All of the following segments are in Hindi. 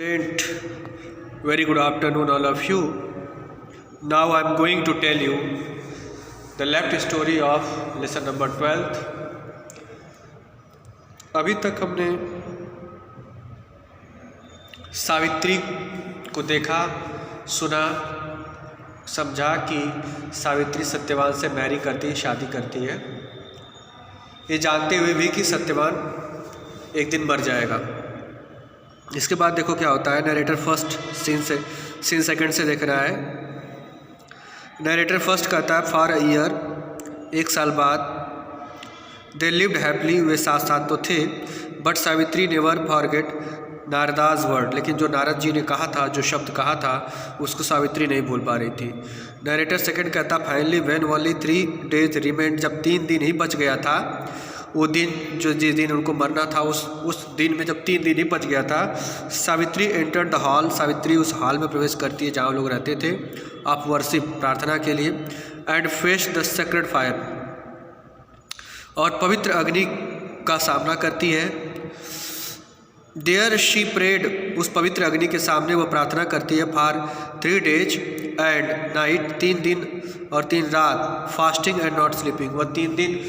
Student, very good afternoon all of you. Now I am going to tell you the left story of lesson number 12th. अभी तक हमने सावित्री को देखा, सुना, समझा कि सावित्री सत्यवान से मैरी करती है, शादी करती है, ये जानते हुए भी कि सत्यवान एक दिन मर जाएगा। इसके बाद देखो क्या होता है। नरेटर फर्स्ट सीन सेकंड से देख रहा है। नरेटर फर्स्ट कहता है फॉर अ ईयर, एक साल बाद, दे लिव्ड हैप्पली, वे साथ साथ तो थे, but Savitri never forget Narada's word, लेकिन जो नारद जी ने कहा था, जो शब्द कहा था, उसको सावित्री नहीं भूल पा रही थी। नरेटर सेकंड कहता finally when only 3 days remained, जब 3 दिन ही बच गया था, वो दिन जो जिस दिन उनको मरना था, उस दिन में जब 3 दिन ही बच गया था, Savitri enter the hall, Savitri उस हॉल में प्रवेश करती है जहाँ लोग रहते थे, ऑफ वर्शिप, प्रार्थना के लिए, and face the sacred fire, और पवित्र अग्नि का सामना करती है। देयर शी प्रेड, उस पवित्र अग्नि के सामने वो प्रार्थना करती है फॉर 3 days एंड नाइट, 3 दिन और 3 रात, फास्टिंग एंड नॉट स्लीपिंग, वह 3 दिन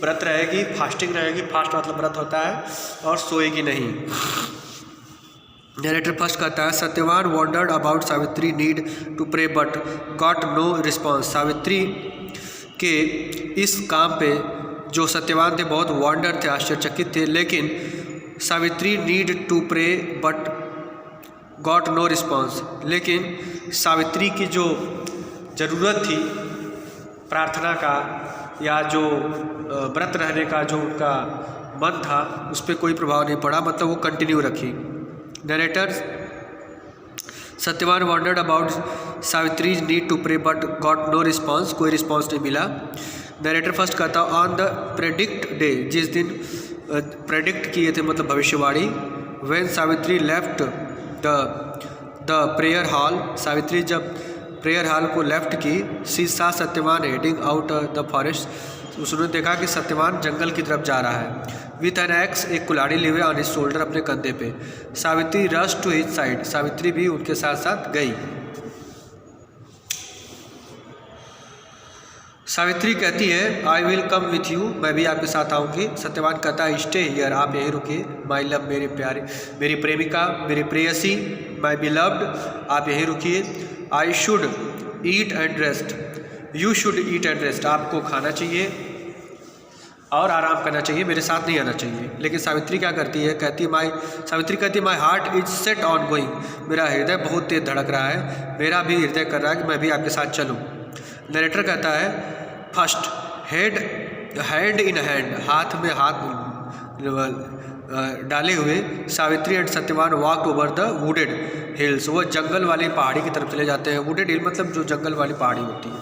व्रत रहेगी, फास्टिंग रहेगी, फास्ट मतलब व्रत होता है, और सोएगी नहीं। नरेटर फर्स्ट कहता है Satyavan wondered about Savitri need to pray but got no response, Savitri के इस काम पे जो सत्यवान थे बहुत वॉन्डर थे, आश्चर्यचकित थे, लेकिन Savitri need to pray but got no response, लेकिन सावित्री की जो ज़रूरत थी प्रार्थना का या जो व्रत रहने का जो उनका मन था, उस पर कोई प्रभाव नहीं पड़ा, मतलब वो कंटिन्यू रखी। Narrator Satyavan wondered about Savitri need to pray but got no response, कोई रिस्पॉन्स नहीं मिला। नरेटर फर्स्ट कहता ऑन द प्रेडिक्ट डे, जिस दिन प्रेडिक्ट किए थे मतलब भविष्यवाणी, when Savitri left the prayer hall, Savitri जब प्रेयर हॉल को लेफ्ट की, she saw Satyavan heading out the forest, उसने देखा कि सत्यवान जंगल की तरफ जा रहा है। विथ एन एक्स, एक कुल्हाड़ी लिए हुए ऑन हिज शोल्डर, अपने कंधे पे। Savitri rush to his side, Savitri भी उनके साथ साथ गई। सावित्री कहती है I will come with you, मैं भी आपके साथ आऊँगी। सत्यवान कहता है स्टे हियर, आप यहीं रुकिए। माई लव, मेरे प्यारे, मेरी प्रेमिका, मेरी प्रेयसी, माई बिलव्ड, आप यहीं रुकिए। I should eat and rest, you should eat and rest, आपको खाना चाहिए और आराम करना चाहिए, मेरे साथ नहीं आना चाहिए। लेकिन सावित्री क्या करती है, सावित्री कहती है my heart is set on going, मेरा हृदय बहुत तेज धड़क रहा है, मेरा भी हृदय कर रहा है कि मैं भी आपके साथ चलूँ। नरेटर कहता है फर्स्ट हैंड इन हैंड, हाथ में हाथ डाले हुए, Savitri and Satyavan walk over the wooded hills, वो जंगल वाली पहाड़ी की तरफ चले जाते हैं। वुडेड हिल मतलब जो जंगल वाली पहाड़ी होती है।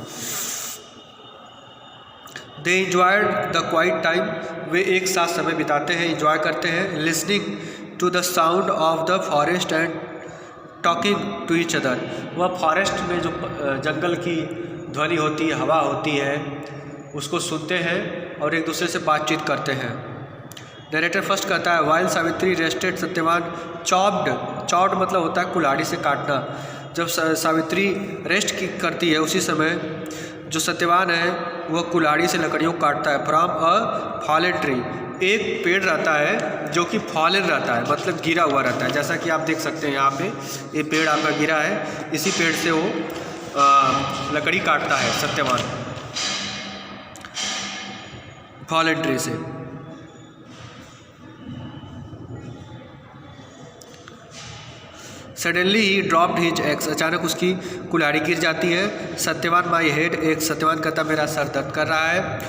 They enjoyed the quiet time, वे एक साथ समय बिताते हैं, इंजॉय करते हैं। Listening to the sound of the forest and talking to each other, वह फॉरेस्ट में जो जंगल की ध्वनि होती है, हवा होती है, उसको सुनते हैं और एक दूसरे से बातचीत करते हैं। नरेटर फर्स्ट कहता है while Savitri rested Satyavan chopped मतलब होता है कुल्हाड़ी से काटना। जब सावित्री रेस्ट करती है उसी समय जो सत्यवान है वह कुल्हाड़ी से लकड़ियों को काटता है। फ्रॉम अ फॉलन ट्री, एक पेड़ रहता है जो कि फॉलन रहता है, मतलब गिरा हुआ रहता है, जैसा कि आप देख सकते हैं यहाँ पे ये पेड़ आपका गिरा है, इसी पेड़ से वो लकड़ी काटता है सत्यवान, फॉलन ट्री से। सडनली ही ड्रॉप्ड हिज एक्स, अचानक उसकी कुल्हाड़ी गिर जाती है। सत्यवान माई हेड, एक सत्यवान कहता मेरा सर दर्द कर रहा है।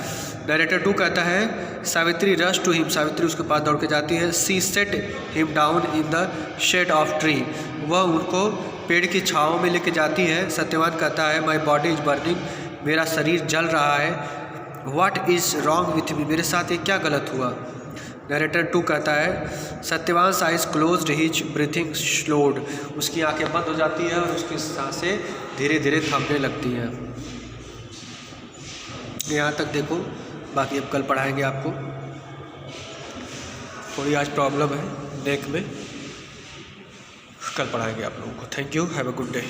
नरेटर 2 कहता है Savitri rush to him, Savitri उसके पास दौड़ के जाती है। She sat him down in the shade of tree, वह उनको पेड़ की छाँव में लेके जाती है। सत्यवान कहता है माई बॉडी इज बर्निंग, मेरा शरीर जल रहा है। What is wrong with me, मेरे साथ ये क्या गलत हुआ। नरेटर 2 कहता है Satyavan size closed, his breathing slowed, उसकी आंखें बंद हो जाती है और उसकी सांसें धीरे धीरे थमने लगती हैं। यहाँ तक देखो, बाकी अब कल पढ़ाएंगे आपको। थोड़ी आज प्रॉब्लम है नेक में, कल पढ़ाएंगे आप लोगों को। Thank you, have a good day.